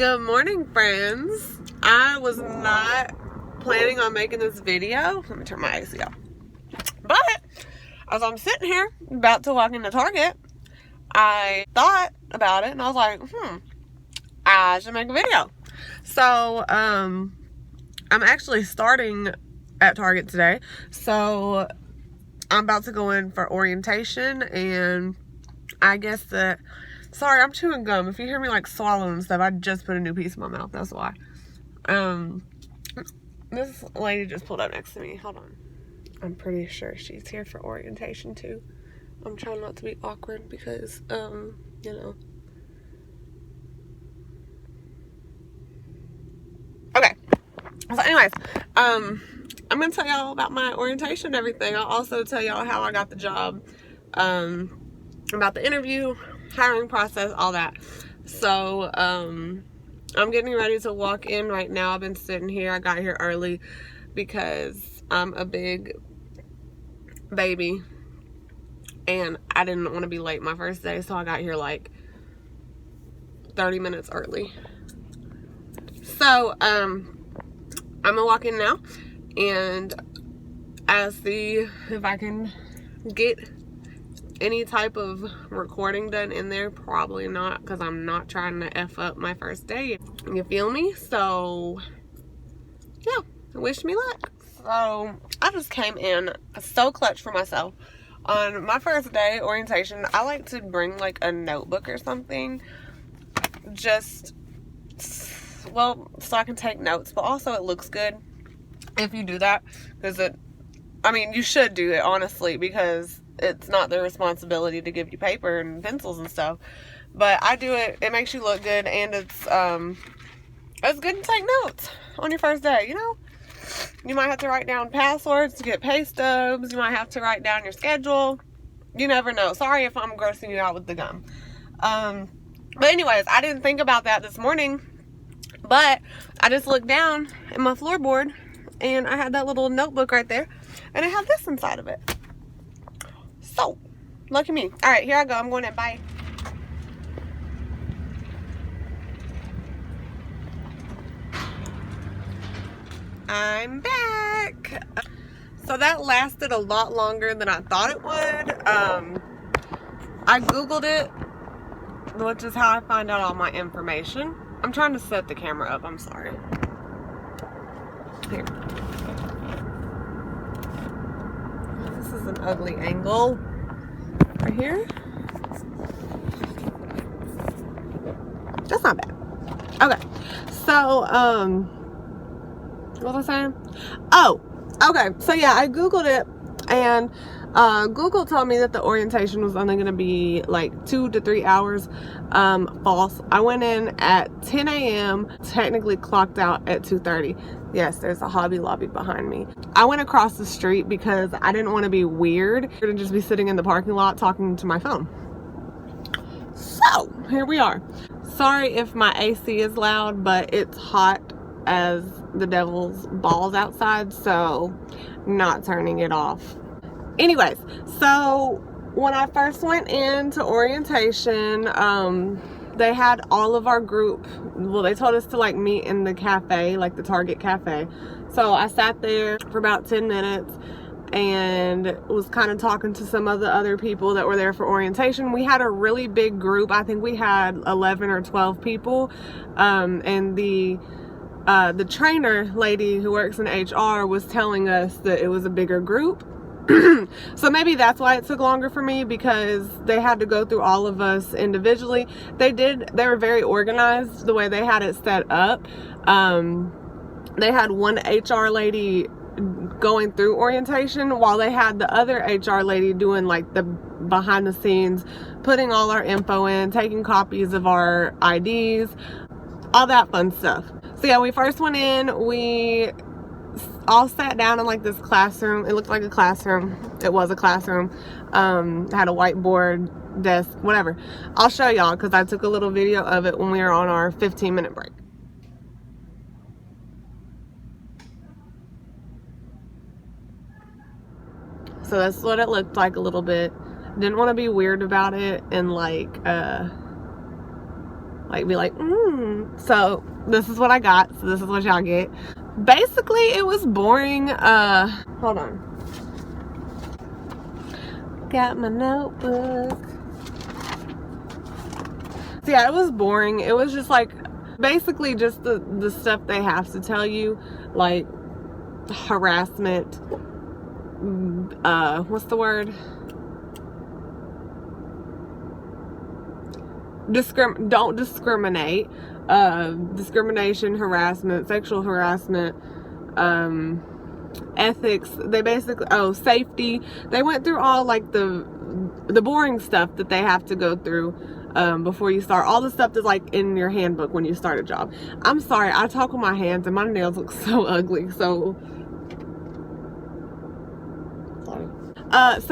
Good morning, friends. I was not planning on making this video. Let me turn my AC off. But as I'm sitting here about to walk into Target, I thought about it and I was like, I should make a video. So I'm actually starting at Target today. So I'm about to go in for orientation, and I guess that, sorry, I'm chewing gum. If you hear me like swallowing and stuff, I just put a new piece in my mouth. That's why. This lady just pulled up next to me. Hold on. I'm pretty sure she's here for orientation too. I'm trying not to be awkward because, you know. Okay. So anyways, I'm going to tell y'all about my orientation and everything. I'll also tell y'all how I got the job, about the interview, hiring process, all that. So, I'm getting ready to walk in right now. I've been sitting here. I got here early because I'm a big baby and I didn't want to be late my first day, so I got here like 30 minutes early. So, I'm gonna walk in now and I'll see if I can get any type of recording done in there. Probably not, because I'm not trying to F up my first day. You feel me? So, yeah, wish me luck. So, I just came in so clutch for myself. On my first day, orientation, I like to bring like a notebook or something. Just, well, so I can take notes, but also it looks good if you do that, because you should do it, honestly, because it's not their responsibility to give you paper and pencils and stuff, but I do it. It makes you look good, and it's good to take notes on your first day. You know, you might have to write down passwords to get pay stubs. You might have to write down your schedule. You never know. Sorry if I'm grossing you out with the gum. But anyways, I didn't think about that this morning, but I just looked down at my floorboard and I had that little notebook right there, and I have this inside of it. So, lucky me. All right, here I go. I'm going in. Bye. I'm back. So that lasted a lot longer than I thought it would. I Googled it, which is how I find out all my information. I'm trying to set the camera up. I'm sorry. Here. This is an ugly angle. Right here. That's not bad. Okay. So, what was I saying? Oh, okay. So yeah, I Googled it, and Google told me that the orientation was only going to be like 2 to 3 hours. False. I went in at 10 a.m. technically clocked out at 2:30. Yes, there's a Hobby Lobby behind me. I went across the street because I didn't want to be weird and just be sitting in the parking lot talking to my phone. So here we are. Sorry if my AC is loud, but it's hot as the devil's balls outside, so not turning it off. Anyways, so when I first went into orientation, they had all of our group, well, they told us to like meet in the cafe, like the Target cafe. So I sat there for about 10 minutes and was kind of talking to some of the other people that were there for orientation. We had a really big group. I think we had 11 or 12 people, and the trainer lady who works in HR was telling us that it was a bigger group. So maybe that's why it took longer for me, because they had to go through all of us individually. They were very organized the way they had it set up. They had one HR lady going through orientation while they had the other HR lady doing like the behind the scenes, putting all our info in, taking copies of our IDs, all that fun stuff. So yeah, we first went in, we all sat down in like this classroom. It looked like a classroom. It was a classroom. It had a whiteboard, desk, whatever. I'll show y'all because I took a little video of it when we were on our 15-minute break. So that's what it looked like a little bit. Didn't want to be weird about it and like like be like, So this is what I got. So this is what y'all get. Basically, it was boring. Hold on. Got my notebook. So yeah, it was boring. It was just like basically just the stuff they have to tell you, like harassment, what's the word? Don't discriminate. Discrimination, harassment, sexual harassment, ethics. They basically, safety. They went through all like the boring stuff that they have to go through before you start. All the stuff that's like in your handbook when you start a job. I'm sorry, I talk with my hands and my nails look so ugly. So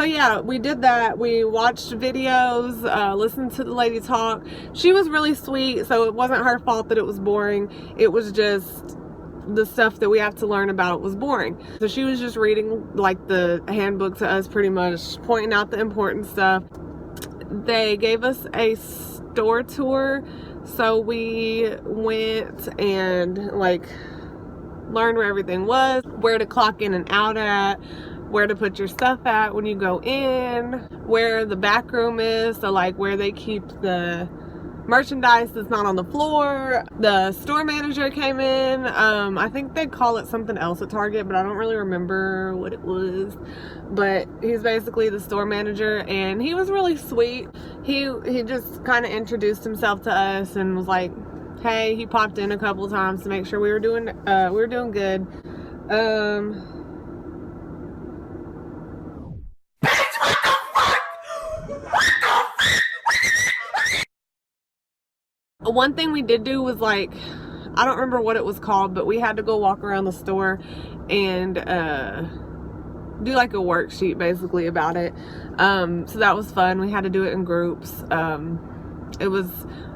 yeah, we did that. We watched videos, listened to the lady talk. She was really sweet, so it wasn't her fault that it was boring. It was just the stuff that we have to learn about was boring. So she was just reading like the handbook to us, pretty much pointing out the important stuff. They gave us a store tour, so we went and like learned where everything was, where to clock in and out at, where to put your stuff at when you go in, where the back room is, so like where they keep the merchandise that's not on the floor. The store manager came in. I think they call it something else at Target, but I don't really remember what it was. But he's basically the store manager, and he was really sweet. He just kind of introduced himself to us and was like, hey, he popped in a couple of times to make sure we were doing good. One thing we did do was like, I don't remember what it was called, but we had to go walk around the store and do like a worksheet basically about it. So that was fun. We had to do it in groups. It was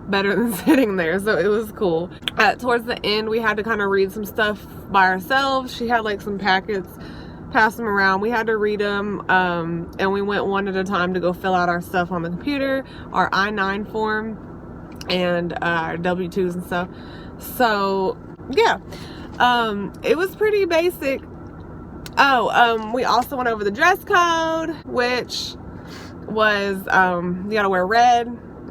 better than sitting there, so it was cool. Towards the end, we had to kind of read some stuff by ourselves. She had like some packets, passed them around. We had to read them, and we went one at a time to go fill out our stuff on the computer, our I-9 form, and our W-2s and stuff. So yeah, it was pretty basic. We also went over the dress code, which was you gotta wear a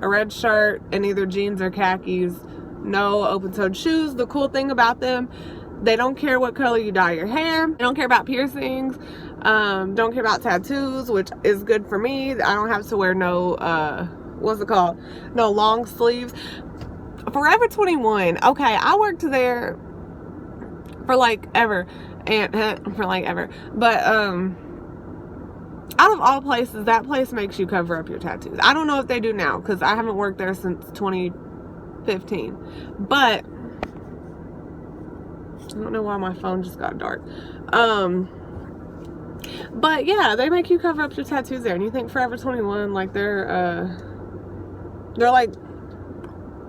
red shirt and either jeans or khakis, no open-toed shoes. The cool thing about them, they don't care what color you dye your hair. They don't care about piercings, don't care about tattoos, which is good for me. I don't have to wear no no long sleeves. Forever 21. Okay, I worked there for like ever, but out of all places, that place makes you cover up your tattoos. I don't know if they do now, because I haven't worked there since 2015, but I don't know why my phone just got dark. But yeah, they make you cover up your tattoos there, and you think Forever 21, like they're like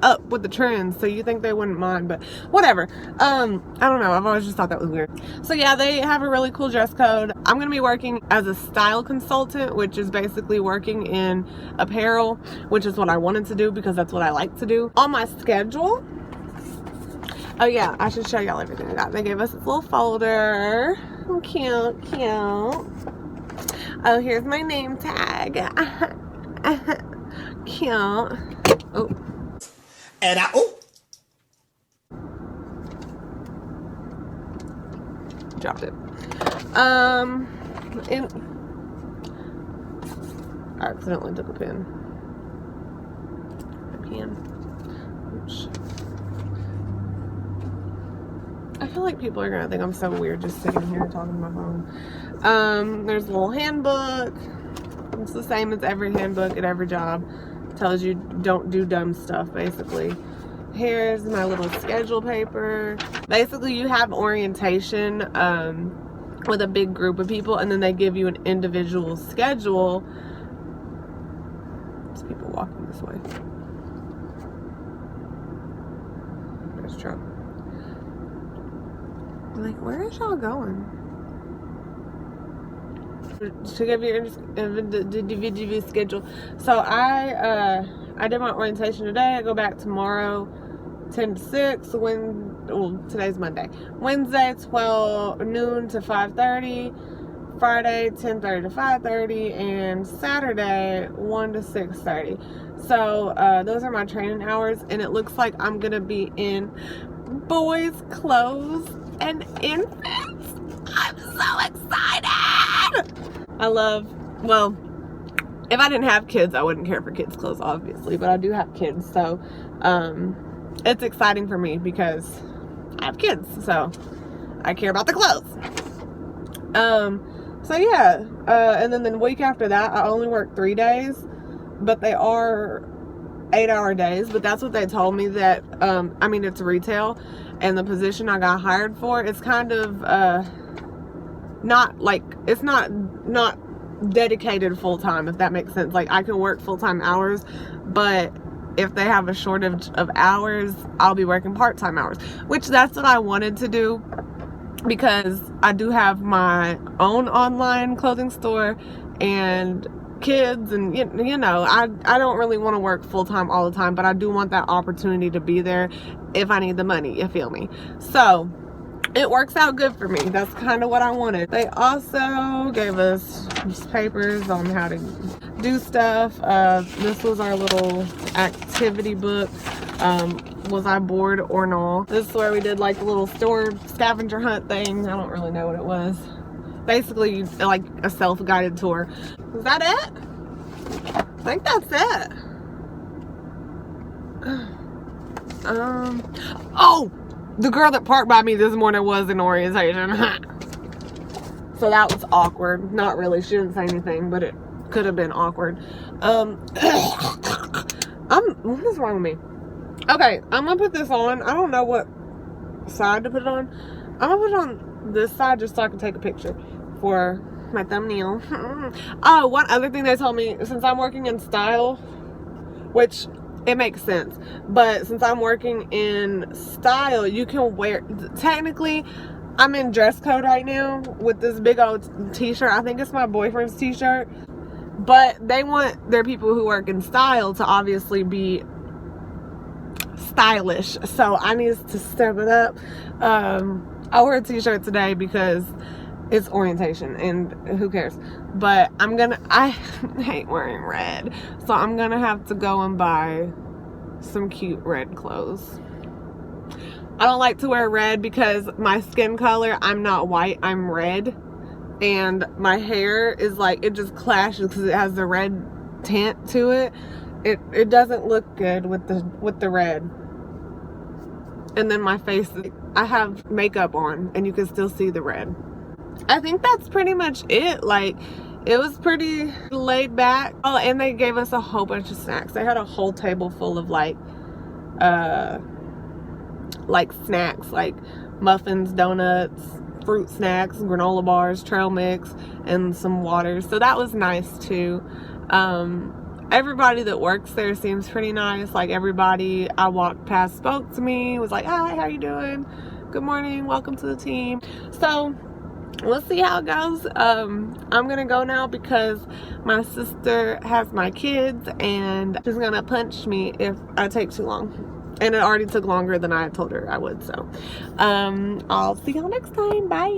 up with the trends, so you think they wouldn't mind, but whatever. I don't know, I've always just thought that was weird. So yeah, they have a really cool dress code. I'm gonna be working as a style consultant, which is basically working in apparel, which is what I wanted to do because that's what I like to do. On my schedule, oh yeah, I should show y'all everything I got. They gave us this little folder. Cute. Oh, here's my name tag. Cute. Oh. And dropped it. I accidentally took a pen. Oops. I feel like people are gonna think I'm so weird just sitting here talking to my phone. There's a little handbook. It's the same as every handbook at every job. Tells you don't do dumb stuff, basically. Here's my little schedule paper. Basically, you have orientation with a big group of people, and then they give you an individual schedule. There's people walking this way. There's Trump. I'm like, where is y'all going? To give you individual schedule. So I I did my orientation today. I go back tomorrow 10 to 6. Today's Monday. Wednesday 12 noon to 5:30. Friday 10:30 to 5:30, and Saturday 1 to 6:30. So those are my training hours, and it looks like I'm gonna be in boys' clothes and infants. I'm so excited. Well, if I didn't have kids, I wouldn't care for kids' clothes, obviously, but I do have kids, so it's exciting for me because I have kids, so I care about the clothes. So yeah, and then the week after that, I only work 3 days, but they are 8-hour days, but that's what they told me that, I mean, it's retail, and the position I got hired for, it's kind of, not, like, it's not dedicated full-time, if that makes sense. Like, I can work full-time hours, but if they have a shortage of hours, I'll be working part-time hours, which that's what I wanted to do, because I do have my own online clothing store and kids, and you know, I don't really want to work full-time all the time, but I do want that opportunity to be there if I need the money, you feel me? So it works out good for me. That's kind of what I wanted. They also gave us papers on how to do stuff. This was our little activity book. Was I bored or no? This is where we did like a little store scavenger hunt thing. I don't really know what it was. Basically, like a self-guided tour. Is that it? I think that's it. Oh! The girl that parked by me this morning was in orientation. So that was awkward. Not really. She didn't say anything, but it could have been awkward. What is wrong with me? Okay, I'm gonna put this on. I don't know what side to put it on. I'm gonna put it on this side just so I can take a picture for my thumbnail. Oh, one other thing they told me, since I'm working in style, which it makes sense, but since I'm working in style, you can wear, technically, I'm in dress code right now with this big old t-shirt. I think it's my boyfriend's t-shirt, but they want their people who work in style to obviously be stylish, so I need to step it up. I wore a t-shirt today because it's orientation and who cares, but I hate wearing red, so I'm gonna have to go and buy some cute red clothes. I don't like to wear red because my skin color, I'm not white, I'm red, and my hair is like, it just clashes because it has the red tint to it. It doesn't look good with the red. And then my face, I have makeup on and you can still see the red. I think that's pretty much it. Like, it was pretty laid back. Oh, and they gave us a whole bunch of snacks. They had a whole table full of like snacks, like muffins, donuts, fruit snacks, granola bars, trail mix, and some water. So that was nice too. Everybody that works there seems pretty nice. Like, everybody I walked past spoke to me, was like, hi, how you doing? Good morning, welcome to the team. So we'll see how it goes. I'm gonna go now because my sister has my kids and she's gonna punch me if I take too long. And it already took longer than I told her I would. So I'll see y'all next time. Bye.